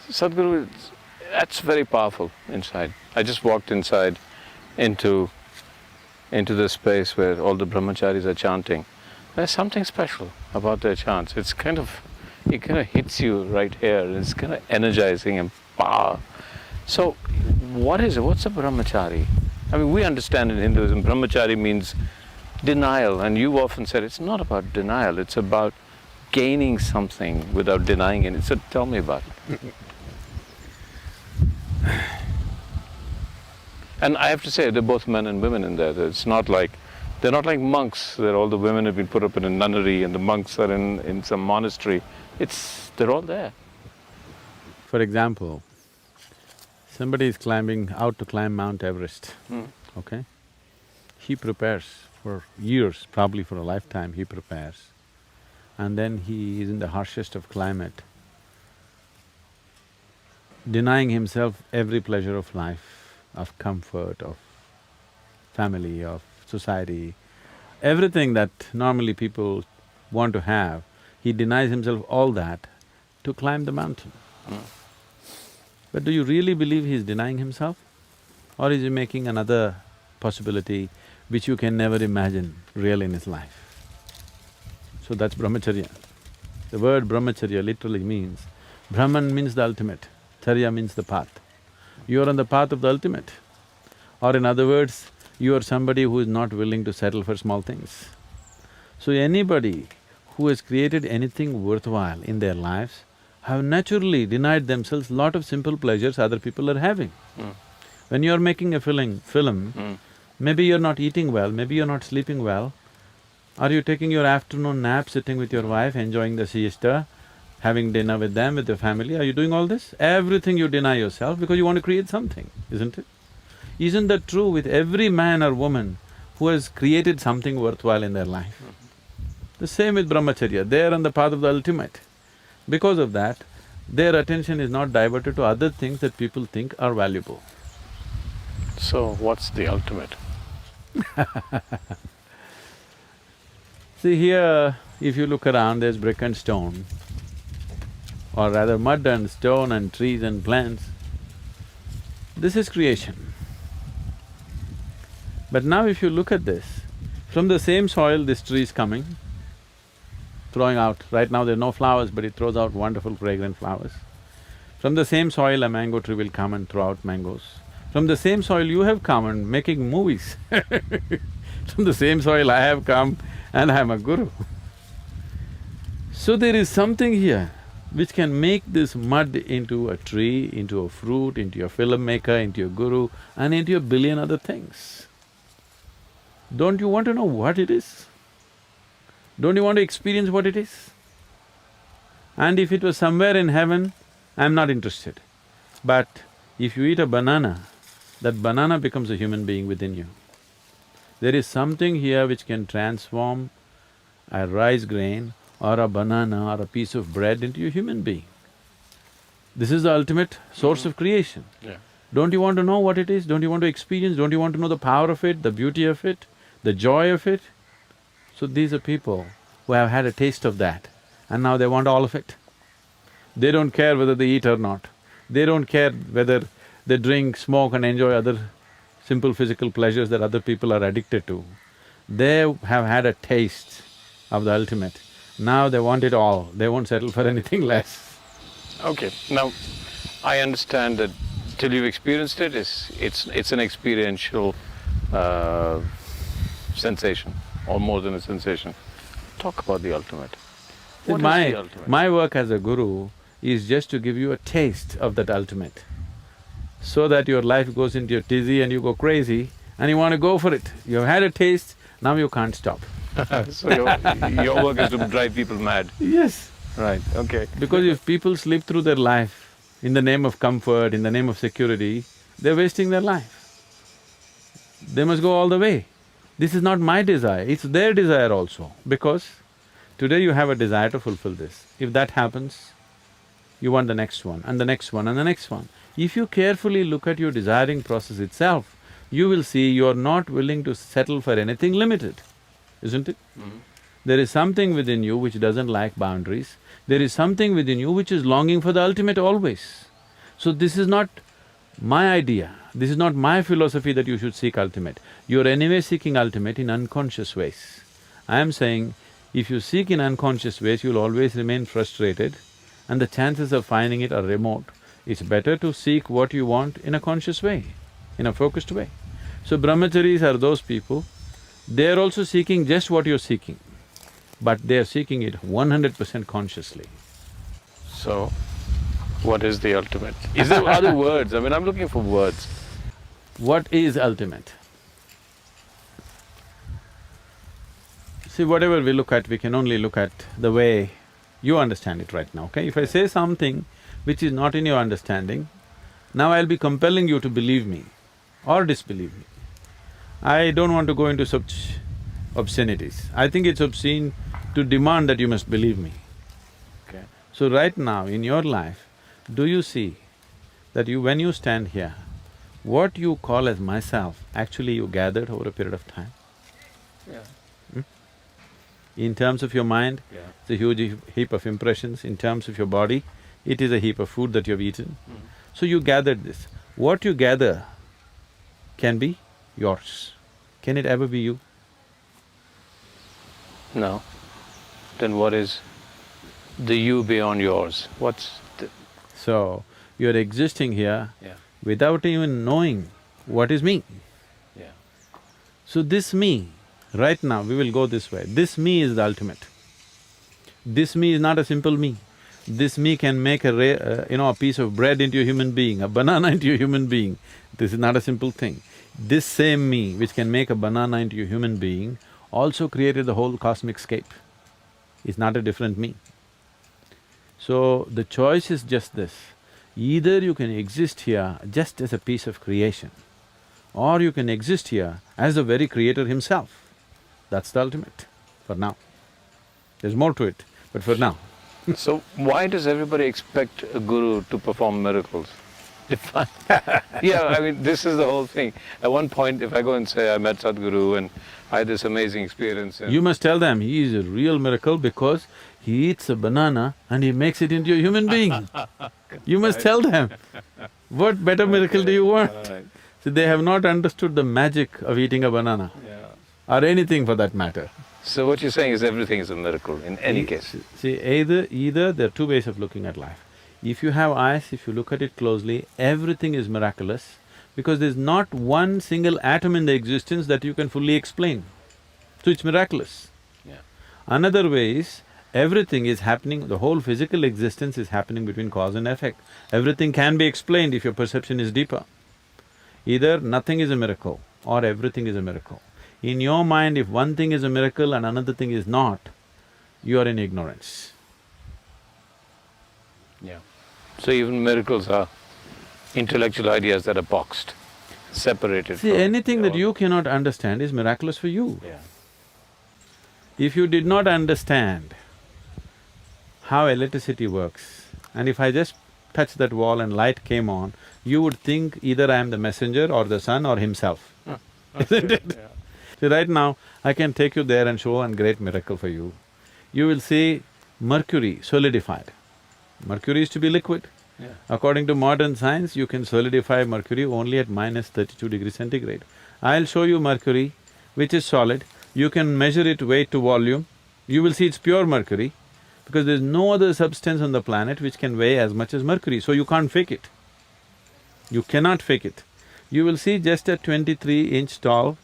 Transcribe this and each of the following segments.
Sadhguru, that's very powerful inside. I just walked inside into the space where all the brahmacharis are chanting. There's something special about their chants. It kind of hits you right here. It's kind of energizing and power. So, what is it? What's a brahmachari? I mean, we understand in Hinduism, brahmachari means denial, and you've often said it's not about denial, it's about gaining something without denying it. So tell me about it. And I have to say, they're both men and women in there. It's not like, they're not like monks, that all the women have been put up in a nunnery and the monks are in some monastery. They're all there. For example, somebody is out to climb Mount Everest, okay? He prepares for years, probably for a lifetime he prepares. And then he is in the harshest of climate, denying himself every pleasure of life, of comfort, of family, of society, everything that normally people want to have, he denies himself all that to climb the mountain. But do you really believe he is denying himself? Or is he making another possibility which you can never imagine real in his life? So that's brahmacharya. The word brahmacharya literally means, Brahman means the ultimate, charya means the path. You are on the path of the ultimate. Or in other words, you are somebody who is not willing to settle for small things. So anybody who has created anything worthwhile in their lives have naturally denied themselves lot of simple pleasures other people are having. When you're making a film, maybe you're not eating well, maybe you're not sleeping well. Are you taking your afternoon nap, sitting with your wife, enjoying the siesta, having dinner with them, with the family? Are you doing all this? Everything you deny yourself because you want to create something, isn't it? Isn't that true with every man or woman who has created something worthwhile in their life? The same with brahmacharya, they're on the path of the ultimate. Because of that, their attention is not diverted to other things that people think are valuable. So, what's the ultimate? See here, if you look around, there's brick and stone, or rather mud and stone and trees and plants. This is creation. But now if you look at this, from the same soil this tree is coming, throwing out… right now there are no flowers, but it throws out wonderful fragrant flowers. From the same soil a mango tree will come and throw out mangoes. From the same soil you have come and making movies From the same soil I have come and I am a guru. So there is something here which can make this mud into a tree, into a fruit, into a filmmaker, into a guru and into a billion other things. Don't you want to know what it is? Don't you want to experience what it is? And if it was somewhere in heaven, I'm not interested. But if you eat a banana, that banana becomes a human being within you. There is something here which can transform a rice grain or a banana or a piece of bread into a human being. This is the ultimate source of creation. Yeah. Don't you want to know what it is? Don't you want to experience? Don't you want to know the power of it, the beauty of it, the joy of it? So these are people who have had a taste of that and now they want all of it. They don't care whether they eat or not. They don't care whether they drink, smoke and enjoy other simple physical pleasures that other people are addicted to. They have had a taste of the ultimate. Now they want it all, they won't settle for anything less. Okay, now I understand that till you've experienced it, it's an experiential sensation, or more than a sensation. Talk about the ultimate. What is the ultimate? My work as a guru is just to give you a taste of that ultimate, so that your life goes into a tizzy and you go crazy and you want to go for it. You've had a taste, now you can't stop. So your work is to drive people mad? Yes. Right, okay. Because if people slip through their life in the name of comfort, in the name of security, they're wasting their life. They must go all the way. This is not my desire, it's their desire also, because today you have a desire to fulfill this. If that happens, you want the next one and the next one and the next one. If you carefully look at your desiring process itself, you will see you are not willing to settle for anything limited, isn't it? There is something within you which doesn't like boundaries. There is something within you which is longing for the ultimate always. So this is not my idea, this is not my philosophy that you should seek ultimate. You're anyway seeking ultimate in unconscious ways. I am saying, if you seek in unconscious ways, you'll always remain frustrated and the chances of finding it are remote. It's better to seek what you want in a conscious way, in a focused way. So brahmacharis are those people, they're also seeking just what you're seeking, but they're seeking it 100% consciously. So, what is the ultimate? Is there other words? I mean, I'm looking for words. What is ultimate? See, whatever we look at, we can only look at the way you understand it right now, okay? If I say something which is not in your understanding, now I'll be compelling you to believe me or disbelieve me. I don't want to go into such obscenities. I think it's obscene to demand that you must believe me. Okay. So right now in your life, do you see that when you stand here, what you call as myself, actually you gathered over a period of time? Yeah. In terms of your mind, Yeah. it's a huge heap of impressions. In terms of your body, it is a heap of food that you have eaten. So you gathered this. What you gather can be yours. Can it ever be you? No. Then what is the you beyond yours? What's the… So, you're existing here Yeah. without even knowing what is me. Yeah. So this me, right now we will go this way, this me is the ultimate. This me is not a simple me. This me can make a piece of bread into a human being, a banana into a human being. This is not a simple thing. This same me which can make a banana into a human being also created the whole cosmic scape. It's not a different me. So the choice is just this, either you can exist here just as a piece of creation, or you can exist here as the very creator himself. That's the ultimate, for now. There's more to it, but for now. So why does everybody expect a guru to perform miracles? Yeah, I mean, this is the whole thing. At one point, if I go and say I met Sadhguru and I had this amazing experience and… You must tell them he is a real miracle because he eats a banana and he makes it into a human being. You must tell them. What better miracle do you want? Right. See, they have not understood the magic of eating a banana, Yeah. or anything for that matter. So what you're saying is everything is a miracle in any case. See, either there are two ways of looking at life. If you have eyes, if you look at it closely, everything is miraculous because there's not one single atom in the existence that you can fully explain. So it's miraculous. Yeah. Another way is, everything is happening, the whole physical existence is happening between cause and effect. Everything can be explained if your perception is deeper. Either nothing is a miracle or everything is a miracle. In your mind, if one thing is a miracle and another thing is not, you are in ignorance. Yeah. So even miracles are intellectual ideas that are boxed, separated See, from… anything that you cannot understand is miraculous for you. Yeah. If you did not understand how electricity works, and if I just touched that wall and light came on, you would think either I am the messenger or the sun or himself, isn't it? Yeah. See, right now, I can take you there and show a great miracle for you. You will see mercury solidified. Mercury is to be liquid. Yeah. According to modern science, you can solidify mercury only at -32°C. I'll show you mercury, which is solid. You can measure it weight to volume. You will see it's pure mercury, because there's no other substance on the planet which can weigh as much as mercury, so you can't fake it. You cannot fake it. You will see just a 23-inch tall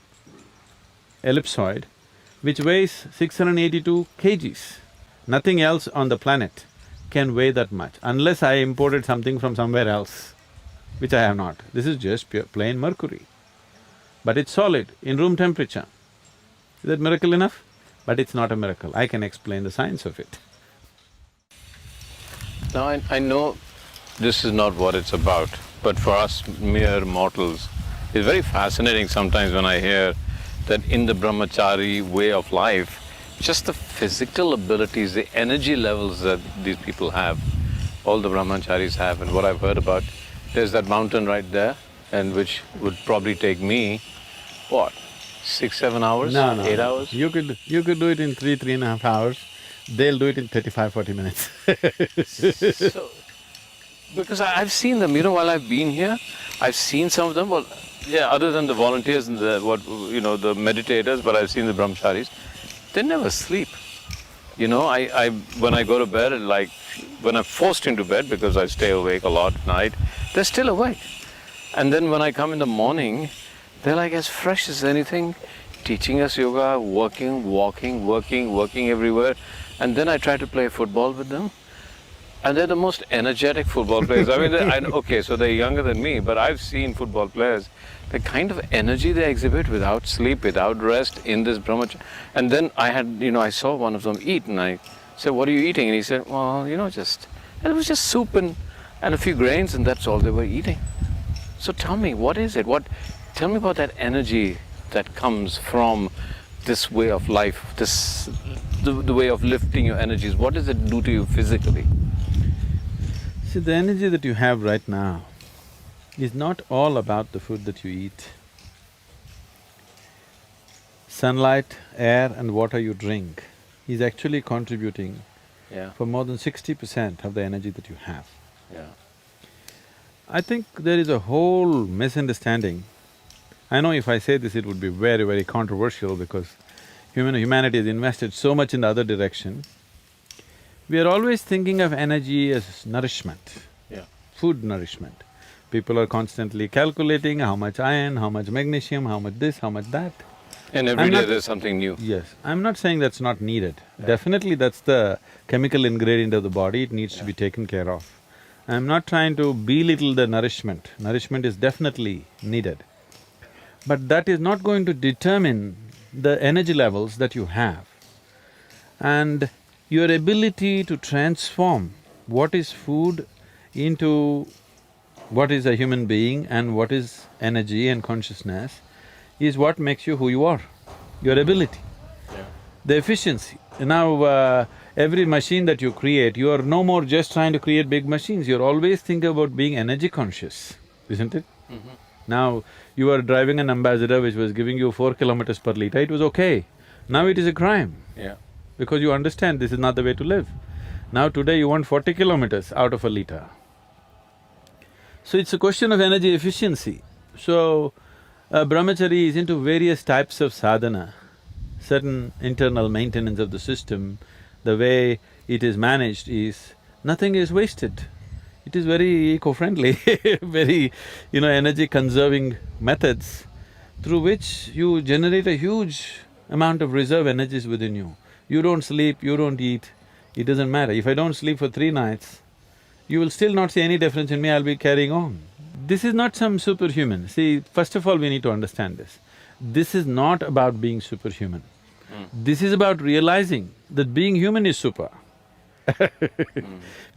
ellipsoid which weighs 682 kgs. Nothing else on the planet can weigh that much, unless I imported something from somewhere else, which I have not. This is just pure, plain mercury. But it's solid, in room temperature. Is that miracle enough? But it's not a miracle, I can explain the science of it. Now I know this is not what it's about, but for us mere mortals, it's very fascinating sometimes when I hear that in the brahmachari way of life, just the physical abilities, the energy levels that these people have, all the brahmacharis have, and what I've heard about, there's that mountain right there, and which would probably take me, what, 6–7 hours? No. 8 hours? You could do it in 3–3.5 hours. They'll do it in 35–40 minutes. So, Because I've seen them, while I've been here, I've seen some of them. Well, yeah, other than the volunteers and the meditators, but I've seen the brahmacharis. They never sleep. I when I go to bed, like when I'm forced into bed because I stay awake a lot at night, they're still awake. And then when I come in the morning, they're like as fresh as anything, teaching us yoga, working, walking, working everywhere. And then I try to play football with them. And they're the most energetic football players. I mean, okay, so they're younger than me, but I've seen football players, the kind of energy they exhibit without sleep, without rest in this brahmacharya. And then I saw one of them eat, and I said, "What are you eating?" And he said, "Well, and it was just soup and a few grains, and that's all they were eating." So tell me, what is it? Tell me about that energy that comes from this way of life, the way of lifting your energies. What does it do to you physically? See, the energy that you have right now is not all about the food that you eat. Sunlight, air and water you drink is actually contributing for more than 60% of the energy that you have. Yeah. I think there is a whole misunderstanding. I know if I say this, it would be very, very controversial because humanity has invested so much in the other direction. We are always thinking of energy as nourishment, food nourishment. People are constantly calculating how much iron, how much magnesium, how much this, how much that. And every day there's something new. Yes, I'm not saying that's not needed. Definitely that's the chemical ingredient of the body, it needs to be taken care of. I'm not trying to belittle the nourishment. Nourishment is definitely needed. But that is not going to determine the energy levels that you have. And your ability to transform what is food into what is a human being and what is energy and consciousness is what makes you who you are, your ability, the efficiency. Now, every machine that you create, you are no more just trying to create big machines, you're always thinking about being energy conscious, isn't it? Now, you are driving an Ambassador which was giving you 4 kilometers per liter, it was okay. Now it is a crime. Because you understand this is not the way to live. Now today you want 40 kilometers out of a liter. So it's a question of energy efficiency. So, brahmachari is into various types of sadhana, certain internal maintenance of the system. The way it is managed is, nothing is wasted. It is very eco-friendly, very, energy-conserving methods through which you generate a huge amount of reserve energies within you. You don't sleep, you don't eat, it doesn't matter. If I don't sleep for 3 nights, you will still not see any difference in me, I'll be carrying on. This is not some superhuman. See, first of all, we need to understand this. This is not about being superhuman. This is about realizing that being human is super.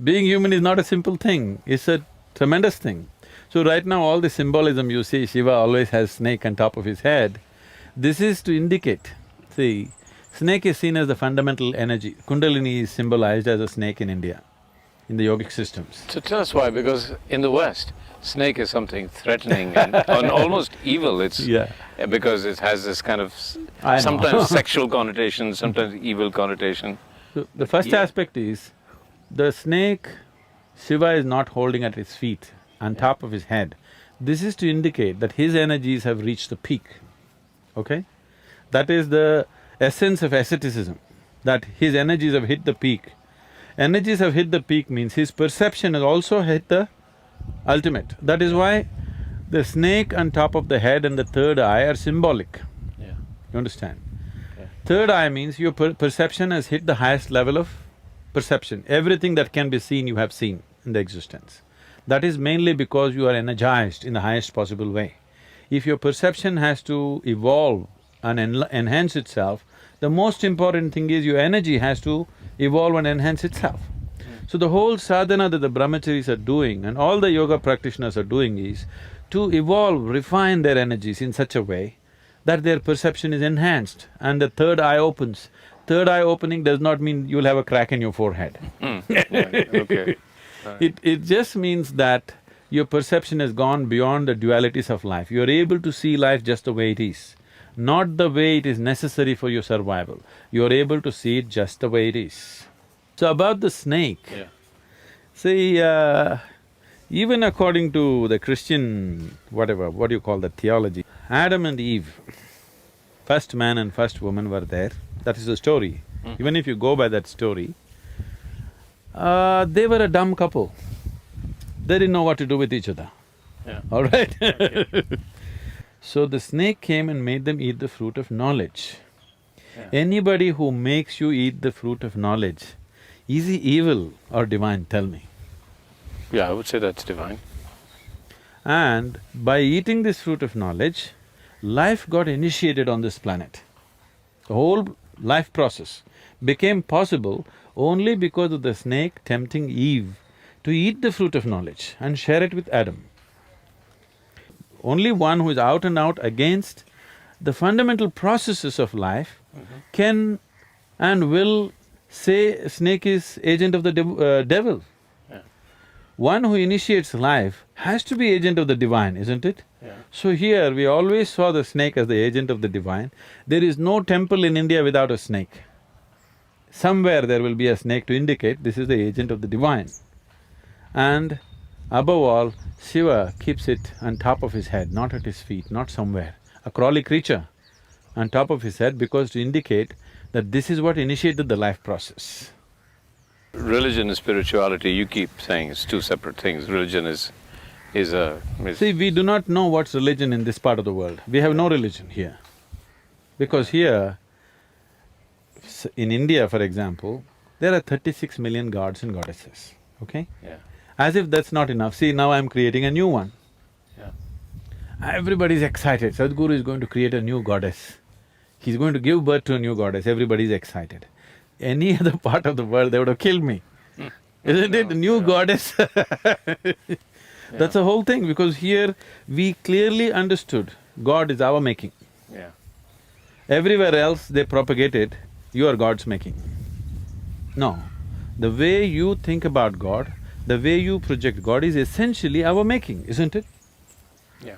Being human is not a simple thing, it's a tremendous thing. So right now all the symbolism you see, Shiva always has snake on top of his head, this is to indicate, see, snake is seen as the fundamental energy. Kundalini is symbolized as a snake in India, in the yogic systems. So tell us why, because in the West, snake is something threatening and almost evil. It's because it has this kind of sometimes sexual connotation, sometimes evil connotation. So the first aspect is, the snake, Shiva is not holding at his feet, on top of his head. This is to indicate that his energies have reached the peak, okay? That is the essence of asceticism, that his energies have hit the peak. Energies have hit the peak means his perception has also hit the ultimate. That is why the snake on top of the head and the third eye are symbolic. You understand? Third eye means your perception has hit the highest level of perception. Everything that can be seen, you have seen in the existence. That is mainly because you are energized in the highest possible way. If your perception has to evolve and enhance itself, the most important thing is your energy has to evolve and enhance itself. So the whole sadhana that the brahmacharis are doing and all the yoga practitioners are doing is to evolve, refine their energies in such a way that their perception is enhanced and the third eye opens. Third eye opening does not mean you'll have a crack in your forehead. Okay. It just means that your perception has gone beyond the dualities of life. You're able to see life just the way it is, not the way it is necessary for your survival. You're able to see it just the way it is. So about the snake, see, Even according to the Christian, whatever, what do you call that theology, Adam and Eve, first man and first woman were there, that is the story. Even if you go by that story, they were a dumb couple. They didn't know what to do with each other. Yeah. All right? Okay. So the snake came and made them eat the fruit of knowledge. Yeah. Anybody who makes you eat the fruit of knowledge, is he evil or divine, tell me? Yeah, I would say that's divine. And by eating this fruit of knowledge, life got initiated on this planet. The whole life process became possible only because of the snake tempting Eve to eat the fruit of knowledge and share it with Adam. Only one who is out and out against the fundamental processes of life can and will say snake is agent of the devil. Yeah. One who initiates life has to be agent of the divine, isn't it? Yeah. So here we always saw the snake as the agent of the divine. There is no temple in India without a snake. Somewhere there will be a snake to indicate this is the agent of the divine. And above all, Shiva keeps it on top of his head, not at his feet, not somewhere. A crawly creature on top of his head because to indicate that this is what initiated the life process. Religion and spirituality, you keep saying it's two separate things. Religion is See, we do not know what's religion in this part of the world. We have no religion here. Because here, in India, for example, there are 36 million gods and goddesses, okay? Yeah. As if that's not enough, see, now I'm creating a new one. Yeah. Everybody's excited, Sadhguru is going to create a new goddess. He's going to give birth to a new goddess, everybody's excited. Any other part of the world, they would have killed me. Isn't it? New goddess That's the whole thing, because here we clearly understood God is our making. Yeah. Everywhere else they propagated, you are God's making. No, the way you think about God, the way you project God is essentially our making, isn't it? Yeah.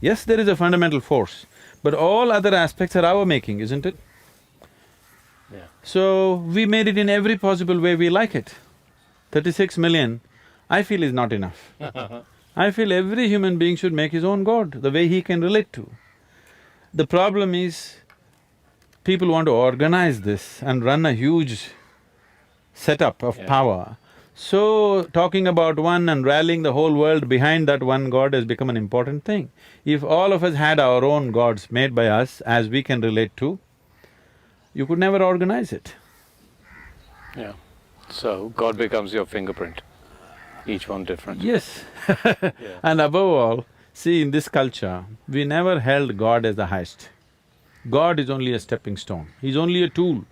Yes, there is a fundamental force, but all other aspects are our making, isn't it? Yeah. So, we made it in every possible way we like it. 36 million, I feel is not enough. I feel every human being should make his own God, the way he can relate to. The problem is, people want to organize this and run a huge setup of power. So, talking about one and rallying the whole world behind that one God has become an important thing. If all of us had our own gods made by us as we can relate to, you could never organize it. Yeah. So God becomes your fingerprint, each one different. Yes. Yeah. And above all, see, in this culture, we never held God as the highest. God is only a stepping stone, He's only a tool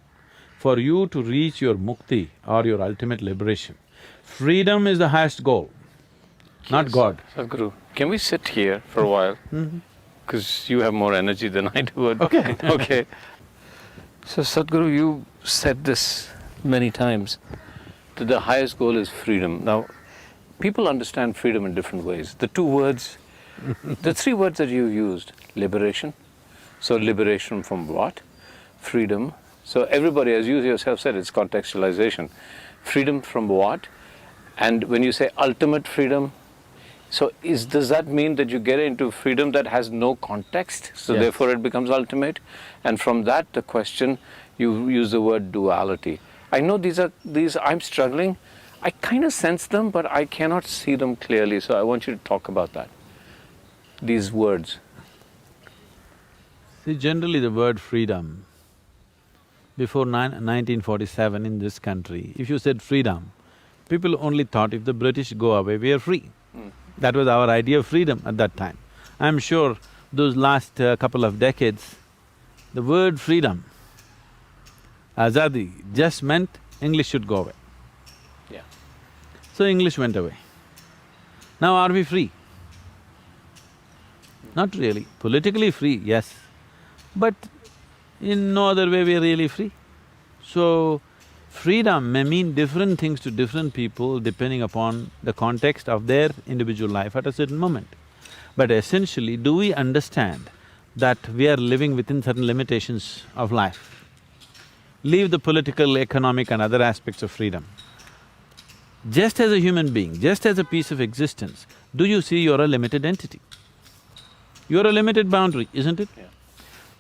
for you to reach your mukti or your ultimate liberation. Freedom is the highest goal, not God. Sadhguru, can we sit here for a while? Because you have more energy than I do. Okay. Okay. So Sadhguru, you said this many times, that the highest goal is freedom. Now, people understand freedom in different ways. The two words, the three words that you used, liberation. So liberation from what? Freedom. So everybody, as you yourself said, it's contextualization. Freedom from what? And when you say ultimate freedom, so does that mean that you get into freedom that has no context, so Yes. therefore it becomes ultimate? And from that, the question, you use the word duality. I know I'm struggling, I kind of sense them, but I cannot see them clearly, so I want you to talk about that, these words. See, generally the word freedom, before 1947 in this country, if you said freedom, people only thought if the British go away, we are free. That was our idea of freedom at that time. I'm sure those last couple of decades, the word freedom, azadi, just meant English should go away. Yeah. So English went away. Now are we free? Not really. Politically free, yes, but in no other way we are really free. So, freedom may mean different things to different people depending upon the context of their individual life at a certain moment. But essentially, do we understand that we are living within certain limitations of life? Leave the political, economic and other aspects of freedom. Just as a human being, just as a piece of existence, do you see you're a limited entity? You're a limited boundary, isn't it? Yeah.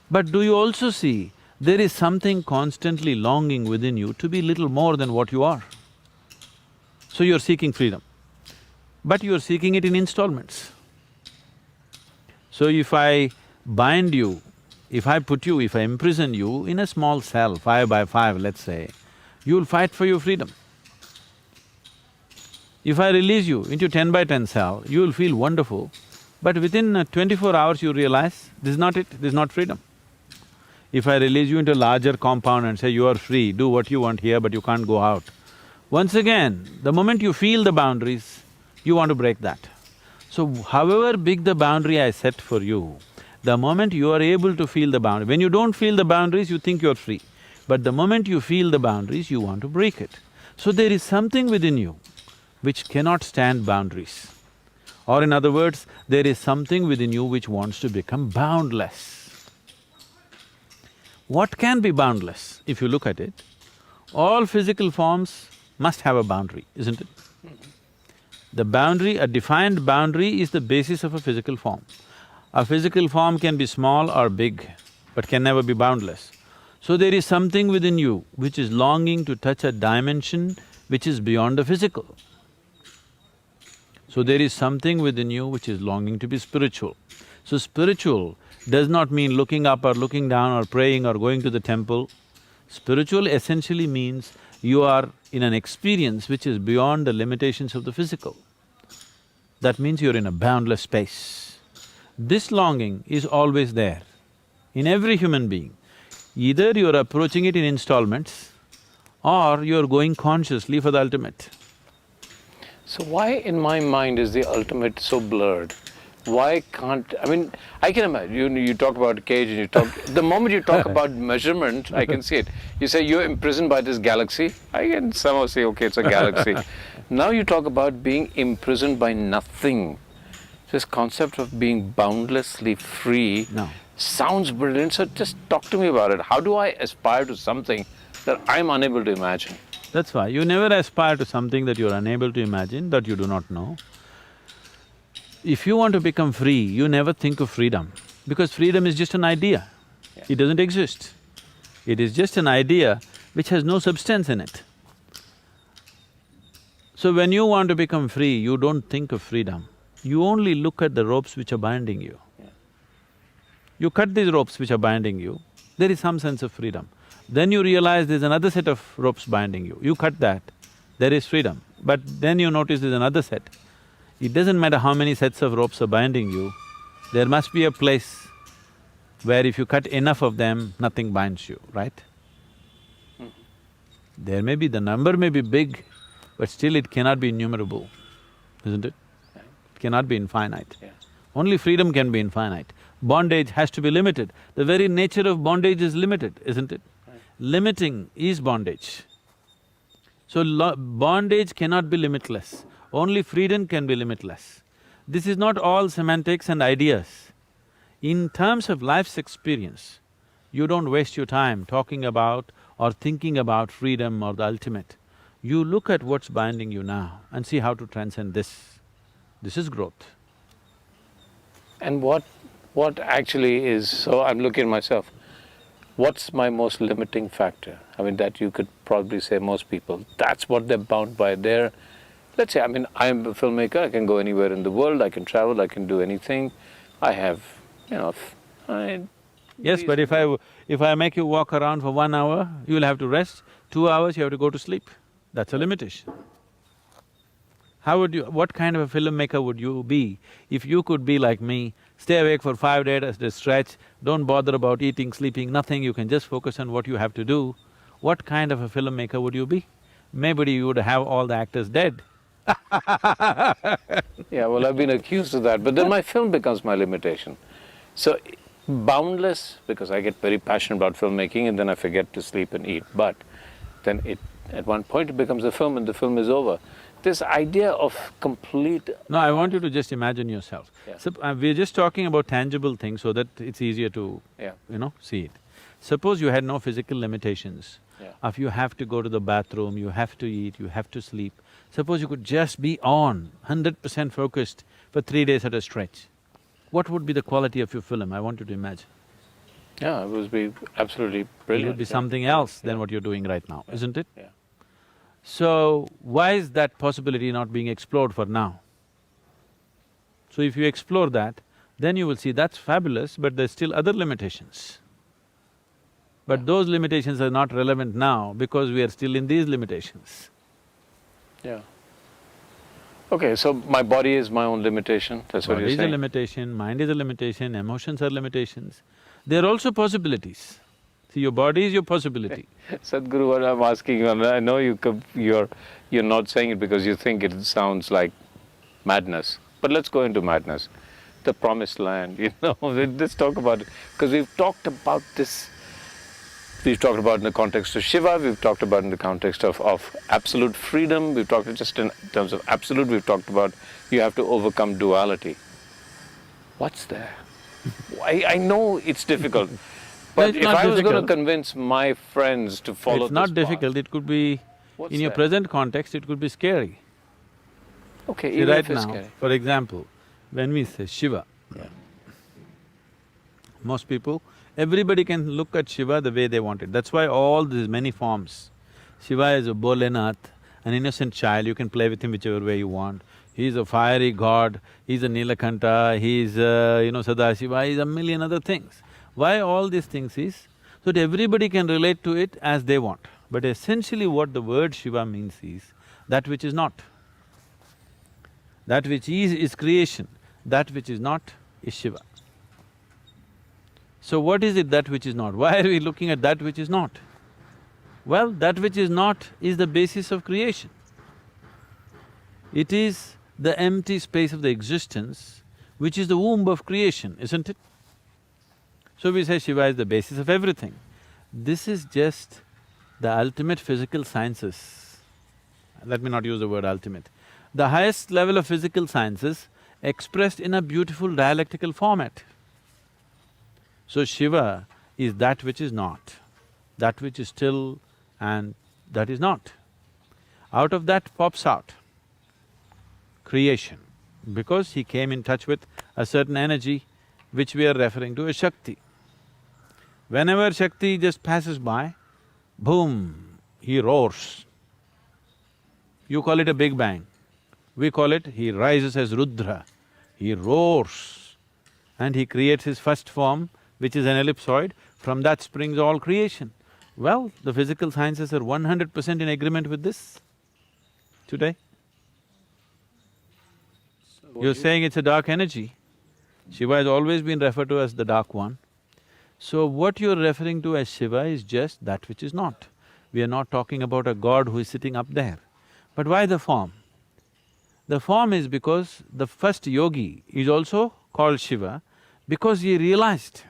But do you also see there is something constantly longing within you to be little more than what you are? So you're seeking freedom, but you're seeking it in installments. So if I bind you, if I put you, if I imprison you in a small cell, 5 by 5, let's say, you'll fight for your freedom. If I release you into 10 by 10 cell, you will feel wonderful, but within 24 hours you realize, this is not it, this is not freedom. If I release you into a larger compound and say, you are free, do what you want here but you can't go out, once again, the moment you feel the boundaries, you want to break that. So however big the boundary I set for you, the moment you are able to feel the boundary, when you don't feel the boundaries, you think you're free. But the moment you feel the boundaries, you want to break it. So there is something within you which cannot stand boundaries. Or in other words, there is something within you which wants to become boundless. What can be boundless? If you look at it, all physical forms must have a boundary, isn't it? The boundary, a defined boundary is the basis of a physical form. A physical form can be small or big, but can never be boundless. So there is something within you which is longing to touch a dimension which is beyond the physical. So there is something within you which is longing to be spiritual. So spiritual does not mean looking up or looking down or praying or going to the temple. Spiritual essentially means you are in an experience which is beyond the limitations of the physical. That means you're in a boundless space. This longing is always there in every human being. Either you're approaching it in installments or you're going consciously for the ultimate. So why in my mind is the ultimate so blurred? Why can't… I mean, I can imagine, you talk about a cage and you talk… the moment you talk about measurement, I can see it. You say you're imprisoned by this galaxy, I can somehow say, okay, it's a galaxy. Now you talk about being imprisoned by nothing. This concept of being boundlessly free sounds brilliant, so just talk to me about it. How do I aspire to something that I'm unable to imagine? That's why you never aspire to something that you're unable to imagine, that you do not know. If you want to become free, you never think of freedom, because freedom is just an idea. Yeah. It doesn't exist. It is just an idea which has no substance in it. So when you want to become free, you don't think of freedom. You only look at the ropes which are binding you. Yeah. You cut these ropes which are binding you, there is some sense of freedom. Then you realize there's another set of ropes binding you. You cut that, there is freedom. But then you notice there's another set. It doesn't matter how many sets of ropes are binding you, there must be a place where if you cut enough of them, nothing binds you, right? There may be… the number may be big, but still it cannot be innumerable, isn't it? It cannot be infinite. Yeah. Only freedom can be infinite. Bondage has to be limited. The very nature of bondage is limited, isn't it? Limiting is bondage. So bondage cannot be limitless, only freedom can be limitless. This is not all semantics and ideas. In terms of life's experience, you don't waste your time talking about or thinking about freedom or the ultimate. You look at what's binding you now and see how to transcend this. This is growth. And what actually is… so I'm looking at myself, what's my most limiting factor? I mean, that you could probably say most people, that's what they're bound by. They're… let's say, I mean, I'm a filmmaker, I can go anywhere in the world, I can travel, I can do anything. I have, Yes, but if I make you walk around for 1 hour, you'll have to rest. 2 hours, you have to go to sleep. That's a limitation. How would you… what kind of a filmmaker would you be if you could be like me, stay awake for 5 days at a stretch, don't bother about eating, sleeping, nothing, you can just focus on what you have to do? What kind of a filmmaker would you be? Maybe you would have all the actors dead. Yeah, well, I've been accused of that, but then my film becomes my limitation. So, boundless, because I get very passionate about filmmaking and then I forget to sleep and eat, but then at one point it becomes a film and the film is over. This idea of complete… No, I want you to just imagine yourself. Yeah. So, we're just talking about tangible things so that it's easier to, see it. Suppose you had no physical limitations. Yeah. If you have to go to the bathroom, you have to eat, you have to sleep. suppose you could just be on, 100% focused for 3 days at a stretch, what would be the quality of your film? I want you to imagine. Yeah, it would be absolutely It brilliant. would be yeah. something else than Yeah. what you're doing right now, isn't it? Yeah. So, why is that possibility not being explored for now? So if you explore that, then you will see that's fabulous, but there's still other limitations. But those limitations are not relevant now because we are still in these limitations. Yeah. Okay, so my body is my own limitation, that's what Body you're is a saying? limitation, mind is a limitation, emotions are limitations. They're also possibilities. See, your body is your possibility. Sadhguru, what I'm asking you, and I know you're not saying it because you think it sounds like madness, but let's go into madness. The promised land, let's talk about it, because we've talked about this. We've talked about in the context of Shiva, we've talked about in the context of absolute freedom, we've talked just in terms of absolute, we've talked about you have to overcome duality. What's there? I know it's difficult, but it's if not I was going to difficult. convince my friends to follow It's not this path, difficult, it could be… what's in your there? present context, it could be scary. Okay, See, even right if it's now, scary. for example, when we say Shiva, Yeah. most people, everybody can look at Shiva the way they want it. That's why all these many forms. Shiva is a Bholenath, an innocent child, you can play with him whichever way you want. He's a fiery god, he's a Nilakanta, he's Sadashiva, he's a million other things. Why all these things is, so that everybody can relate to it as they want. But essentially what the word Shiva means is, that which is not. That which is creation, that which is not is Shiva. So what is it that which is not? Why are we looking at that which is not? Well, that which is not is the basis of creation. It is the empty space of the existence which is the womb of creation, isn't it? So we say Shiva is the basis of everything. This is just the ultimate physical sciences. Let me not use the word ultimate. The highest level of physical sciences expressed in a beautiful dialectical format. So Shiva is that which is not, that which is still and that is not. Out of that pops out creation, because he came in touch with a certain energy which we are referring to as Shakti. Whenever Shakti just passes by, boom, he roars. You call it a big bang, we call it he rises as Rudra, he roars and he creates his first form, which is an ellipsoid, from that springs all creation. Well, the physical sciences are 100% in agreement with this today. You're saying it's a dark energy. Shiva has always been referred to as the dark one. So what you're referring to as Shiva is just that which is not. We are not talking about a god who is sitting up there. But why the form? The form is because the first yogi is also called Shiva because he realized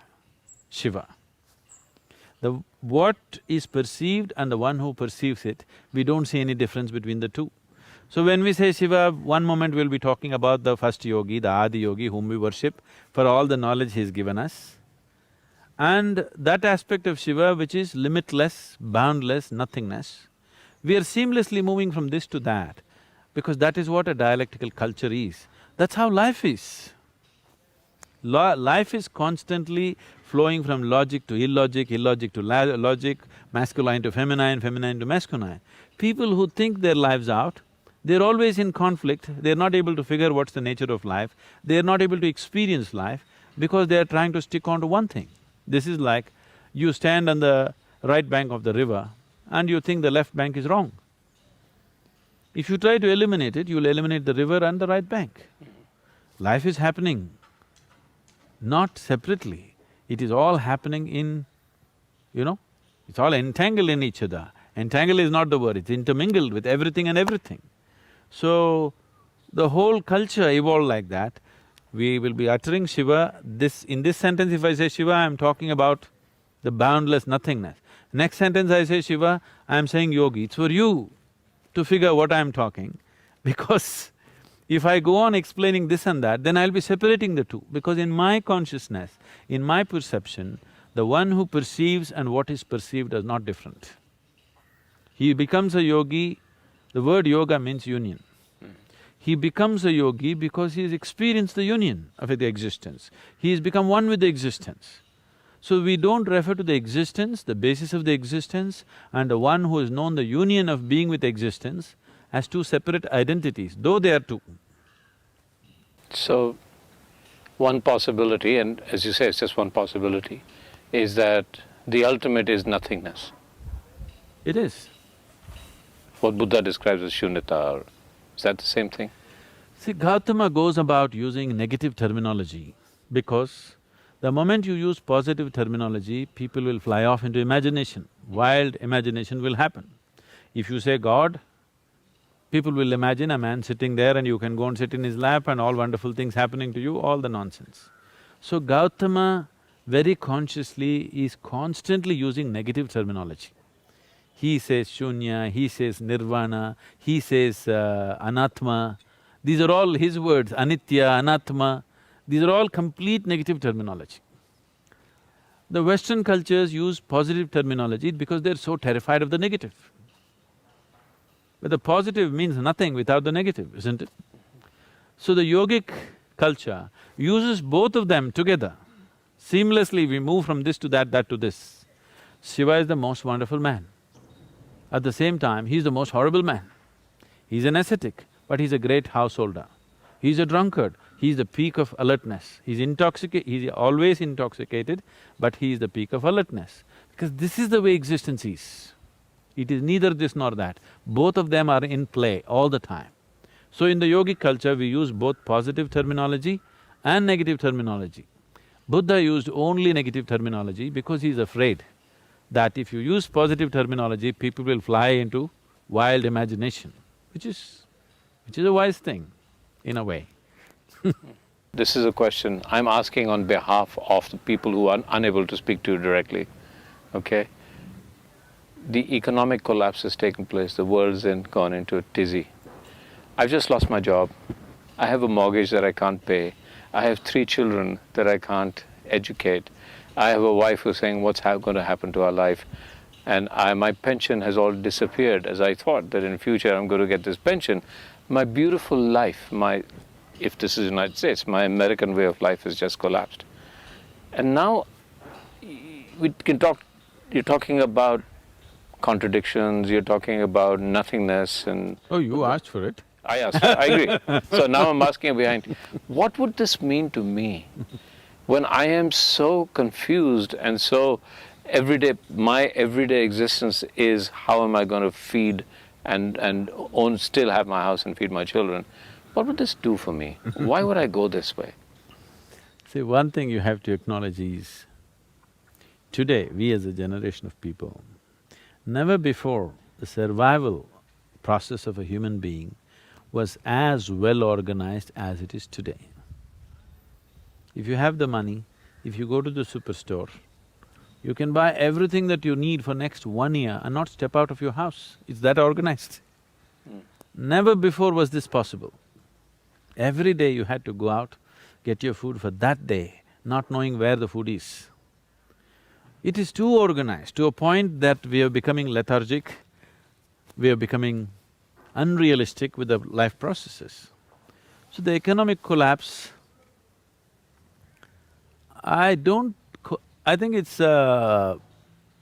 Shiva. What is perceived and the one who perceives it, we don't see any difference between the two. So when we say Shiva, one moment we'll be talking about the first yogi, the Adi yogi whom we worship for all the knowledge he's given us. And that aspect of Shiva which is limitless, boundless, nothingness, we are seamlessly moving from this to that because that is what a dialectical culture is. That's how life is. Life is constantly flowing from logic to illogic, illogic to logic, masculine to feminine, feminine to masculine. People who think their lives out, they're always in conflict, they're not able to figure what's the nature of life, they're not able to experience life because they're trying to stick on to one thing. This is like you stand on the right bank of the river and you think the left bank is wrong. If you try to eliminate it, you'll eliminate the river and the right bank. Life is happening not separately, it is all happening in, it's all entangled in each other. Entangled is not the word, it's intermingled with everything and everything. So, the whole culture evolved like that. We will be uttering Shiva, in this sentence if I say Shiva, I'm talking about the boundless nothingness. Next sentence I say Shiva, I'm saying yogi. It's for you to figure what I'm talking, because if I go on explaining this and that, then I'll be separating the two, because in my consciousness, in my perception, the one who perceives and what is perceived are not different. He becomes a yogi The word yoga means union. He becomes a yogi because he has experienced the union of the existence. He has become one with the existence. So we don't refer to the existence, the basis of the existence, and the one who has known the union of being with existence as two separate identities, though they are two. So, one possibility, and as you say, it's just one possibility, is that the ultimate is nothingness. It is. What Buddha describes as shunyata, or is that the same thing? See, Gautama goes about using negative terminology because the moment you use positive terminology, people will fly off into imagination. Wild imagination will happen. If you say God, people will imagine a man sitting there and you can go and sit in his lap and all wonderful things happening to you, all the nonsense. So Gautama very consciously is constantly using negative terminology. He says shunya, he says nirvana, he says anatma. These are all his words, anitya, anatma. These are all complete negative terminology. The Western cultures use positive terminology because they're so terrified of the negative. But the positive means nothing without the negative, isn't it? So the yogic culture uses both of them together. Seamlessly we move from this to that to this. Shiva is the most wonderful man. At the same time, he's the most horrible man. He's an ascetic, but he's a great householder. He's a drunkard, he's the peak of alertness. He's always intoxicated, but he is the peak of alertness. Because this is the way existence is. It is neither this nor that. Both of them are in play all the time. So in the yogic culture, we use both positive terminology and negative terminology. Buddha used only negative terminology because he's afraid that if you use positive terminology, people will fly into wild imagination, which is a wise thing, in a way. This is a question I'm asking on behalf of the people who are unable to speak to you directly, okay? The economic collapse has taken place, the world's gone into a tizzy. I've just lost my job, I have a mortgage that I can't pay, I have 3 children that I can't educate, I have a wife who's saying, what's going to happen to our life? And my pension has all disappeared, as I thought that in future I'm going to get this pension. My beautiful life, if this is the United States, my American way of life has just collapsed. And now we can talk, you're talking about contradictions, you're talking about nothingness and… Oh, you asked for it. I asked, I agree. So now I'm asking behind, what would this mean to me when I am so confused and so my everyday existence is how am I going to feed and still have my house and feed my children? What would this do for me? Why would I go this way? See, one thing you have to acknowledge is, today, we as a generation of people, never before the survival process of a human being was as well organized as it is today. If you have the money, if you go to the superstore, you can buy everything that you need for next 1 year and not step out of your house. It's that organized. Never before was this possible. Every day you had to go out, get your food for that day, not knowing where the food is. It is too organized to a point that we are becoming lethargic, we are becoming unrealistic with the life processes. So the economic collapse, I think it's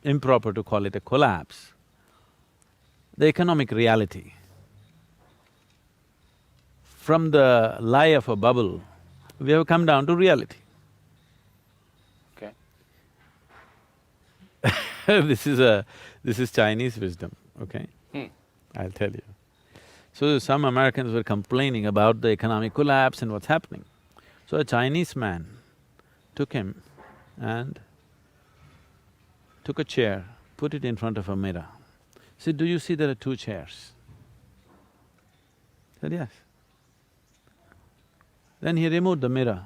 improper to call it a collapse. The economic reality. From the lie of a bubble, we have come down to reality. Okay. This is Chinese wisdom, okay? I'll tell you. So some Americans were complaining about the economic collapse and what's happening. So a Chinese man took him and took a chair, put it in front of a mirror. Said, do you see there are 2 chairs? Said, yes. Then he removed the mirror.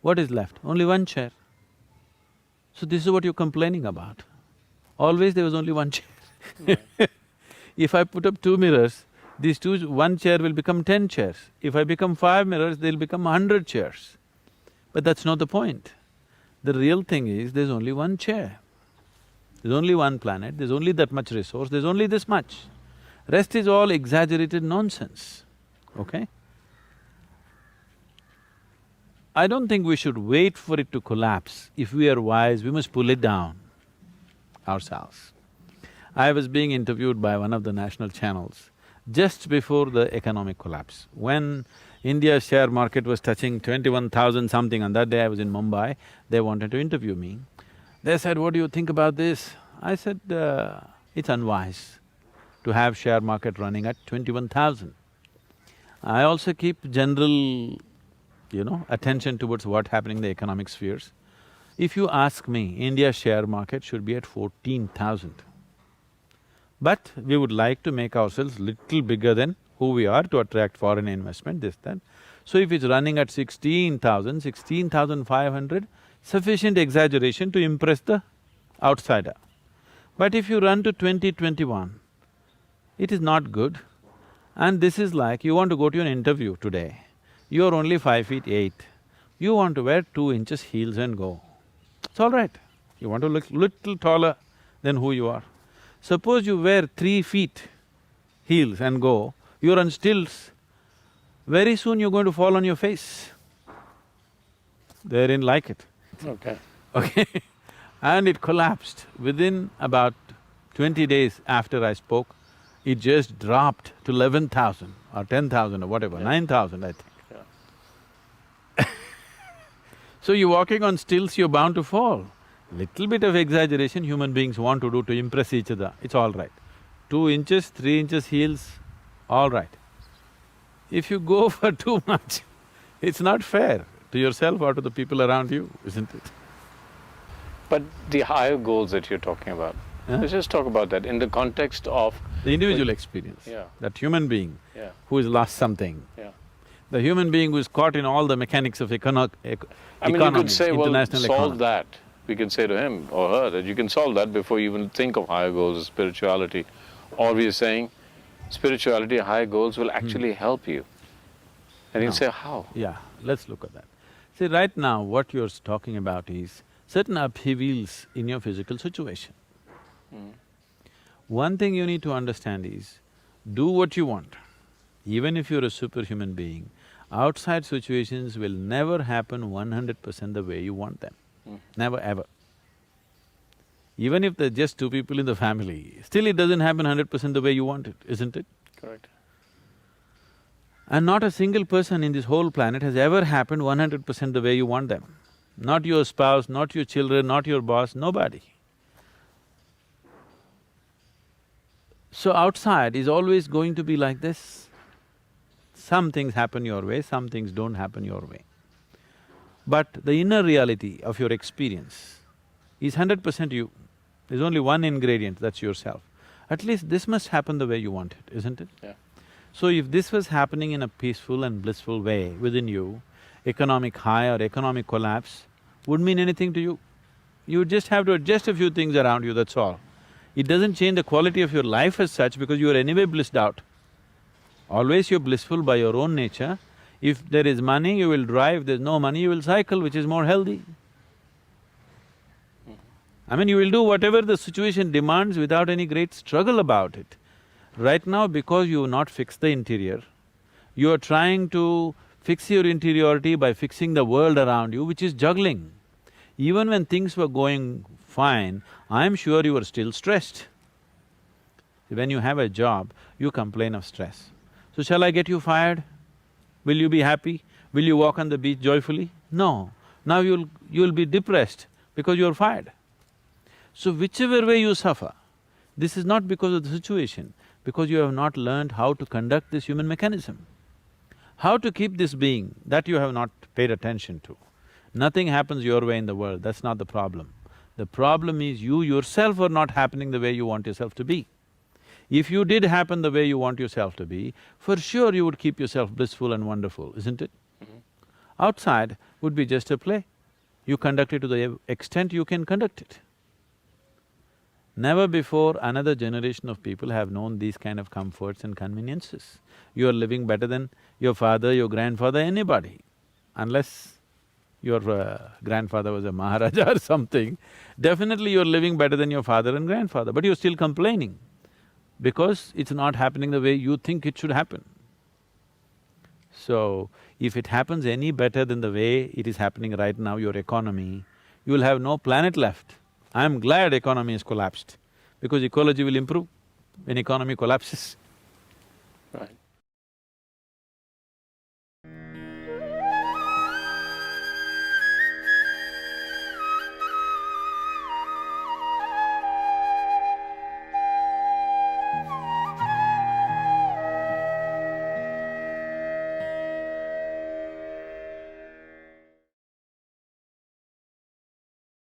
What is left? Only 1 chair. So this is what you're complaining about. Always there was only 1 chair. If I put up 2 mirrors, these 1 chair will become 10 chairs. If I become 5 mirrors, they'll become 100 chairs. But that's not the point. The real thing is, there's only 1 chair. There's only 1 planet, there's only that much resource, there's only this much. Rest is all exaggerated nonsense, okay? I don't think we should wait for it to collapse. If we are wise, we must pull it down ourselves. I was being interviewed by one of the national channels just before the economic collapse. When India's share market was touching 21,000 something, on that day I was in Mumbai, they wanted to interview me. They said, "What do you think about this?" I said, "It's unwise to have share market running at 21,000. I also keep general, attention towards what's happening in the economic spheres. If you ask me, India's share market should be at 14,000. But we would like to make ourselves little bigger than who we are to attract foreign investment, this, that. So if it's running at 16,000, 16,500, sufficient exaggeration to impress the outsider. But if you run to 20, 21, it is not good. And this is like, you want to go to an interview today, you are only 5'8", you want to wear 2 inches heels and go. It's all right. You want to look little taller than who you are. Suppose you wear 3 feet heels and go, you're on stilts, very soon you're going to fall on your face. They didn't like it. Okay. Okay? And it collapsed. Within about 20 days after I spoke, it just dropped to 11,000 or 10,000 or whatever, 9,000 I think. Yeah. So you're walking on stilts, you're bound to fall. Little bit of exaggeration human beings want to do to impress each other, it's all right. 2 inches, 3 inches heels, all right. If you go for too much, it's not fair to yourself or to the people around you, isn't it? But the higher goals that you're talking about, let's just talk about that in the context of… The individual experience, Yeah. that human being Yeah, who has lost something, yeah. the human being who is caught in all the mechanics of I mean, you economy, could say, well, international solve economy. that. We can say to him or her that you can solve that before you even think of higher goals of spirituality. Or we are saying, spirituality, higher goals will actually help you. And he'll say, how? Yeah, let's look at that. See, right now what you're talking about is certain upheavals in your physical situation. One thing you need to understand is, do what you want. Even if you're a superhuman being, outside situations will never happen 100% the way you want them. Never ever. Even if there's just 2 people in the family, still it doesn't happen 100% the way you want it, isn't it? Correct. And not a single person in this whole planet has ever happened 100% the way you want them. Not your spouse, not your children, not your boss, nobody. So outside is always going to be like this. Some things happen your way, some things don't happen your way. But the inner reality of your experience is 100% you. There's only one ingredient, that's yourself. At least this must happen the way you want it, isn't it? Yeah. So if this was happening in a peaceful and blissful way within you, economic high or economic collapse wouldn't mean anything to you. You just have to adjust a few things around you, that's all. It doesn't change the quality of your life as such because you are anyway blissed out. Always you're blissful by your own nature. If there is money, you will drive, if there's no money, you will cycle, which is more healthy. I mean, you will do whatever the situation demands without any great struggle about it. Right now, because you have not fixed the interior, you are trying to fix your interiority by fixing the world around you, which is juggling. Even when things were going fine, I'm sure you were still stressed. When you have a job, you complain of stress. So shall I get you fired? Will you be happy? Will you walk on the beach joyfully? No. Now you'll be depressed because you're fired. So whichever way you suffer, this is not because of the situation, because you have not learned how to conduct this human mechanism. How to keep this being, that you have not paid attention to. Nothing happens your way in the world, that's not the problem. The problem is you yourself are not happening the way you want yourself to be. If you did happen the way you want yourself to be, for sure you would keep yourself blissful and wonderful, isn't it? Outside would be just a play. You conduct it to the extent you can conduct it. Never before another generation of people have known these kind of comforts and conveniences. You are living better than your father, your grandfather, anybody. Unless your grandfather was a Maharaja or something, definitely you're living better than your father and grandfather, but you're still complaining. because it's not happening the way you think it should happen. So, if it happens any better than the way it is happening right now, your economy, you will have no planet left. I'm glad economy has collapsed, because ecology will improve when economy collapses. Right.